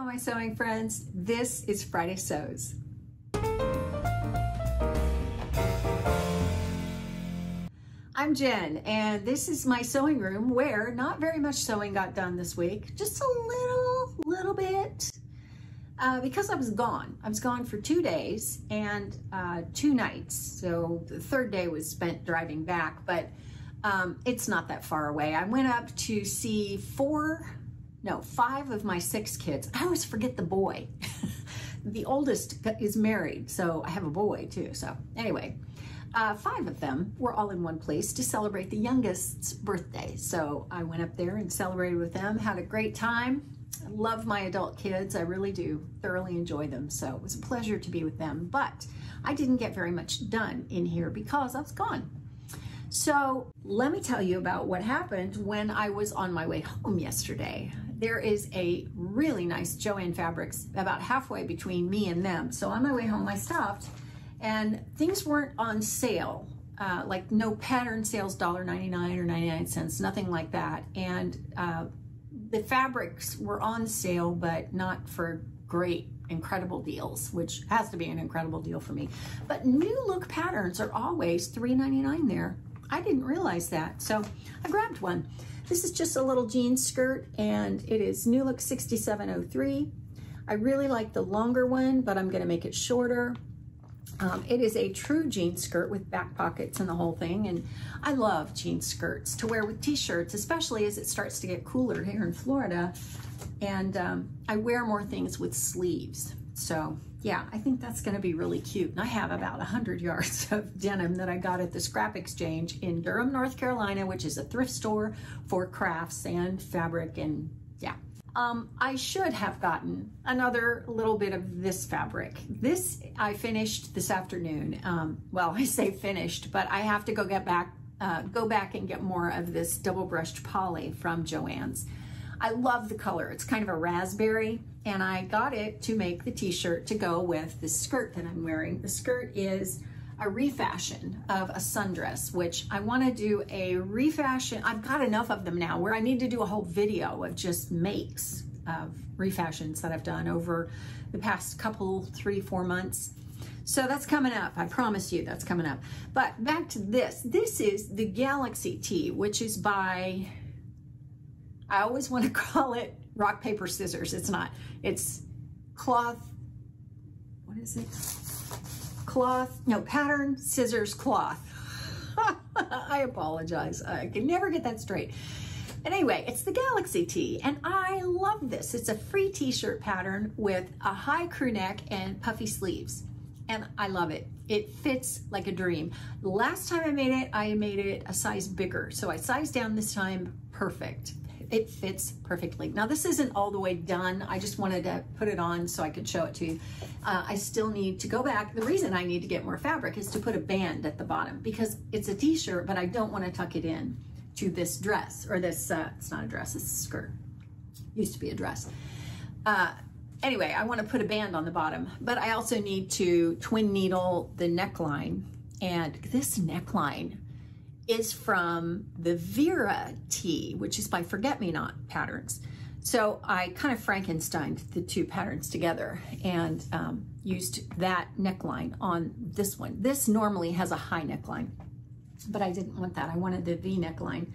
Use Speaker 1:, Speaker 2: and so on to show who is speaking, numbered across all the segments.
Speaker 1: my sewing friends. This is Friday Sews. I'm Jen, and this is my sewing room where not very much sewing got done this week. Just a little bit, because I was gone. I was gone for 2 days and 2 nights. So the third day was spent driving back, but it's not that far away. I went up to see 5 of my 6 kids. I always forget the boy. The oldest is married, so I have a boy too. So anyway, 5 of them were all in one place to celebrate the youngest's birthday. So I went up there and celebrated with them, had a great time. I love my adult kids. I really do thoroughly enjoy them. So it was a pleasure to be with them, but I didn't get very much done in here because I was gone. So let me tell you about what happened when I was on my way home yesterday. There is a really nice Joann Fabrics about halfway between me and them. So on my way home, I stopped and things weren't on sale, like no pattern sales, $1.99 or 99 cents, nothing like that. And the fabrics were on sale, but not for great, incredible deals, which has to be an incredible deal for me. But new look patterns are always $3.99 there. I didn't realize that, so I grabbed one. This is just a little jean skirt, and it is New Look 6703. I really like the longer one, but I'm gonna make it shorter. It is a true jean skirt with back pockets and the whole thing, and I love jean skirts to wear with t-shirts, especially as it starts to get cooler here in Florida, and I wear more things with sleeves. So yeah, I think that's gonna be really cute. And I have about 100 yards of denim that I got at the Scrap Exchange in Durham, North Carolina, which is a thrift store for crafts and fabric, and yeah. I should have gotten another little bit of this fabric. This I finished this afternoon. Well, I say finished, but I have to go back and get more of this double brushed poly from Joann's. I love the color. It's kind of a raspberry, and I got it to make the t-shirt to go with the skirt that I'm wearing. The skirt is a refashion of a sundress, which I want to do a refashion. I've got enough of them now where I need to do a whole video of just makes of refashions that I've done over the past couple, 3-4 months. So that's coming up. I promise you that's coming up. But back to this. This is the Galaxy Tee, which is by, I always want to call it rock, paper, scissors. It's not. It's cloth. What is it? Cloth. No, pattern, scissors, cloth. I apologize. I can never get that straight. Anyway, it's the Galaxy Tee, and I love this. It's a free t-shirt pattern with a high crew neck and puffy sleeves, and I love it. It fits like a dream. The last time I made it a size bigger, so I sized down this time. Perfect. It fits perfectly. Now this isn't all the way done. I just wanted to put it on so I could show it to you. I still need to go back. The reason I need to get more fabric is to put a band at the bottom because it's a t-shirt, but I don't want to tuck it in to this dress or this, it's not a dress, it's a skirt. Used to be a dress. Anyway, I want to put a band on the bottom, but I also need to twin needle the neckline, and this neckline is from the Vera tee, which is by Forget Me Not Patterns. So I kind of Frankensteined the 2 patterns together and used that neckline on this one. This normally has a high neckline, but I didn't want that. I wanted the V neckline.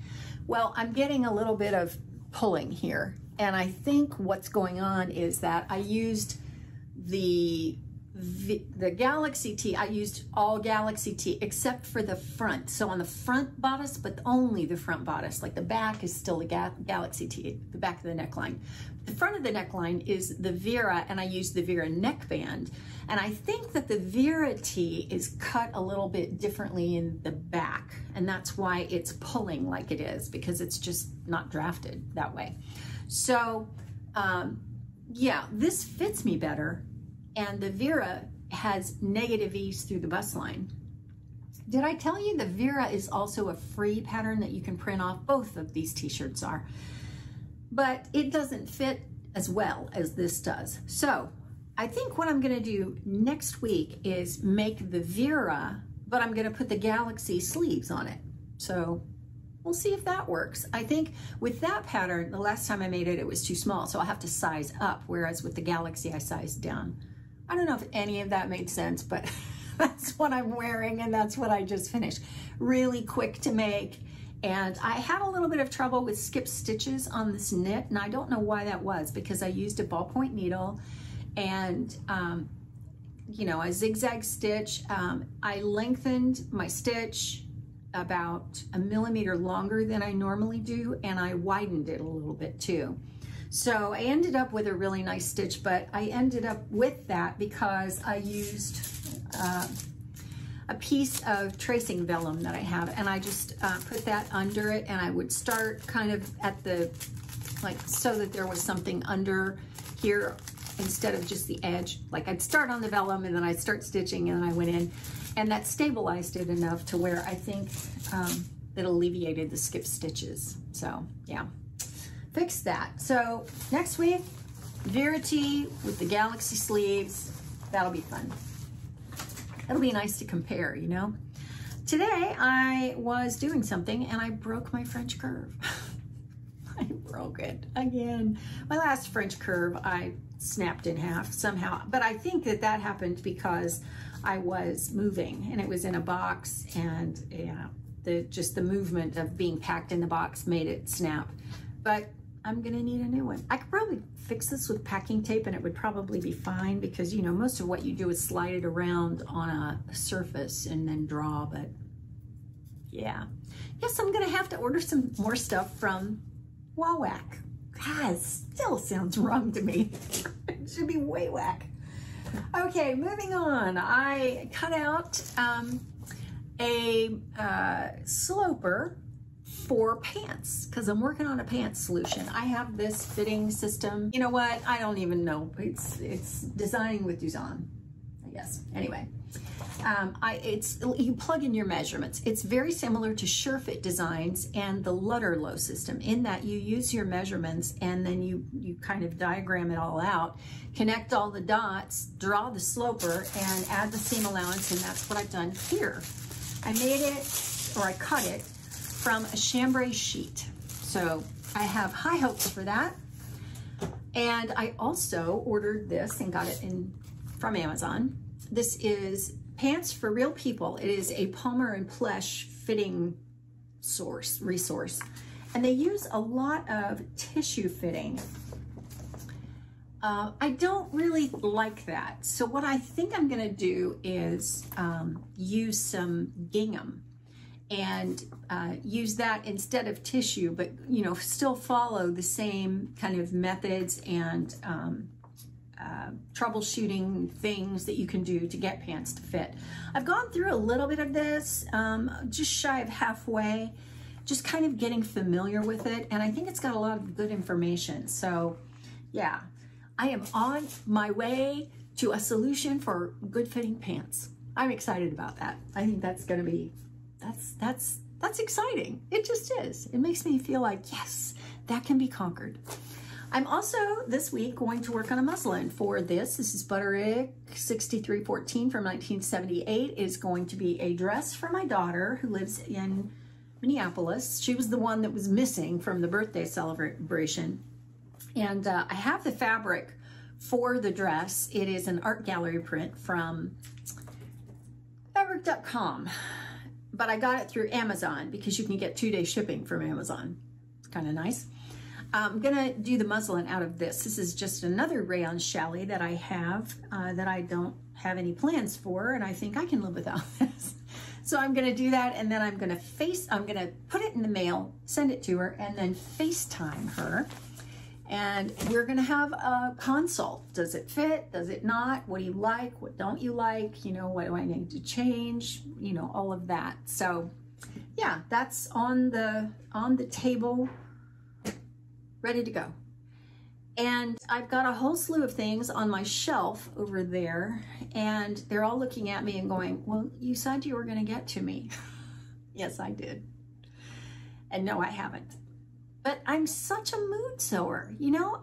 Speaker 1: Well, I'm getting a little bit of pulling here, and I think what's going on is that I used the Galaxy Tee. I used all Galaxy Tee except for the front. So on the front bodice, but only the front bodice, like the back is still the Galaxy Tee, the back of the neckline. The front of the neckline is the Vera, and I used the Vera neckband. And I think that the Vera tee is cut a little bit differently in the back, and that's why it's pulling like it is, because it's just not drafted that way. So yeah, this fits me better. And the Vera has negative ease through the bust line. Did I tell you the Vera is also a free pattern that you can print off? Both of these t-shirts are. But it doesn't fit as well as this does. So I think what I'm gonna do next week is make the Vera, but I'm gonna put the Galaxy sleeves on it. So we'll see if that works. I think with that pattern, the last time I made it, it was too small, so I'll have to size up, whereas with the Galaxy, I sized down. I don't know if any of that made sense, but that's what I'm wearing, and that's what I just finished. Really quick to make, and I had a little bit of trouble with skip stitches on this knit, and I don't know why that was, because I used a ballpoint needle and you know, a zigzag stitch. I lengthened my stitch about 1 millimeter longer than I normally do, and I widened it a little bit too. So I ended up with a really nice stitch, but I ended up with that because I used a piece of tracing vellum that I have, and I just put that under it, and I would start kind of at the, like, so that there was something under here instead of just the edge. Like, I'd start on the vellum and then I'd start stitching, and then I went in, and that stabilized it enough to where I think it alleviated the skip stitches. So yeah, fixed that. So next week, Verity with the Galaxy sleeves. That'll be fun. It'll be nice to compare, you know. Today I was doing something and I broke my French curve. I broke it again. My last French curve I snapped in half somehow, but I think that that happened because I was moving and it was in a box, and yeah, just the movement of being packed in the box made it snap. But I'm gonna need a new one. I could probably fix this with packing tape and it would probably be fine, because you know, most of what you do is slide it around on a surface and then draw. But yeah, yes, I'm gonna have to order some more stuff from Whack. God, still sounds wrong to me. It should be way whack. Okay, moving on. I cut out a sloper for pants because I'm working on a pants solution. I have this fitting system. You know what? I don't even know. It's designing with Duzan, I guess. Anyway, you plug in your measurements. It's very similar to SureFit Designs and the Lutterlow system in that you use your measurements and then you kind of diagram it all out, connect all the dots, draw the sloper, and add the seam allowance, and that's what I've done here. I made it, or I cut it, from a chambray sheet. So I have high hopes for that. And I also ordered this and got it from Amazon. This is Pants for Real People. It is a Palmer and Plesh fitting resource. And they use a lot of tissue fitting. I don't really like that. So what I think I'm gonna do is use some gingham and use that instead of tissue, but you know, still follow the same kind of methods and troubleshooting things that you can do to get pants to fit. I've gone through a little bit of this, just shy of halfway, just kind of getting familiar with it, and I think it's got a lot of good information. So yeah, I am on my way to a solution for good fitting pants. I'm excited about that. I think that's gonna be, that's exciting. It just is. It makes me feel like, yes, that can be conquered. I'm also this week going to work on a muslin for this. This is Butterick 6314 from 1978. It is going to be a dress for my daughter who lives in Minneapolis. She was the one that was missing from the birthday celebration. And I have the fabric for the dress. It is an art gallery print from fabric.com, but I got it through Amazon because you can get 2-day shipping from Amazon. It's kind of nice. I'm gonna do the muslin out of this. This is just another rayon challis that I have that I don't have any plans for, and I think I can live without this. So I'm gonna do that, and then I'm gonna put it in the mail, send it to her, and then FaceTime her. And we're gonna have a consult. Does it fit? Does it not? What do you like? What don't you like? You know, what do I need to change? You know, all of that. So yeah, that's on the table, ready to go. And I've got a whole slew of things on my shelf over there, and they're all looking at me and going, well, you said you were gonna get to me. Yes, I did. And no, I haven't. But I'm such a mood sewer, you know,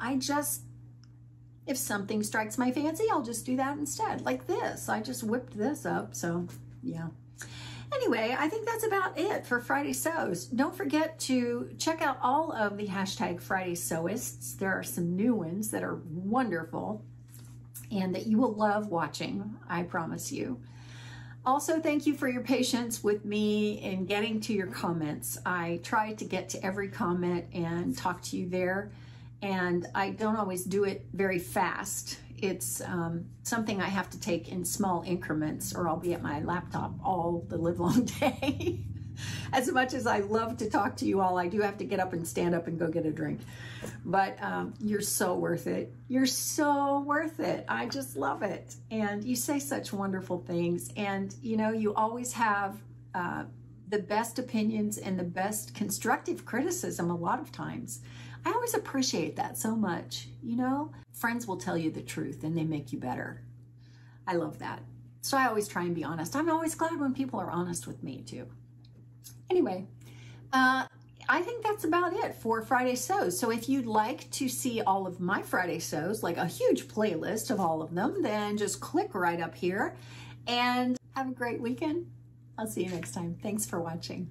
Speaker 1: if something strikes my fancy, I'll just do that instead. Like this, I just whipped this up, so yeah. Anyway, I think that's about it for Friday Sews. Don't forget to check out all of the hashtag Friday Sewists. There are some new ones that are wonderful and that you will love watching, I promise you. Also, thank you for your patience with me in getting to your comments. I try to get to every comment and talk to you there, and I don't always do it very fast. It's something I have to take in small increments, or I'll be at my laptop all the livelong day. As much as I love to talk to you all, I do have to get up and stand up and go get a drink. But you're so worth it. You're so worth it. I just love it. And you say such wonderful things. And, you know, you always have the best opinions and the best constructive criticism a lot of times. I always appreciate that so much. You know, friends will tell you the truth and they make you better. I love that. So I always try and be honest. I'm always glad when people are honest with me too. Anyway, I think that's about it for Friday Sews. So if you'd like to see all of my Friday Sews, like a huge playlist of all of them, then just click right up here and have a great weekend. I'll see you next time. Thanks for watching.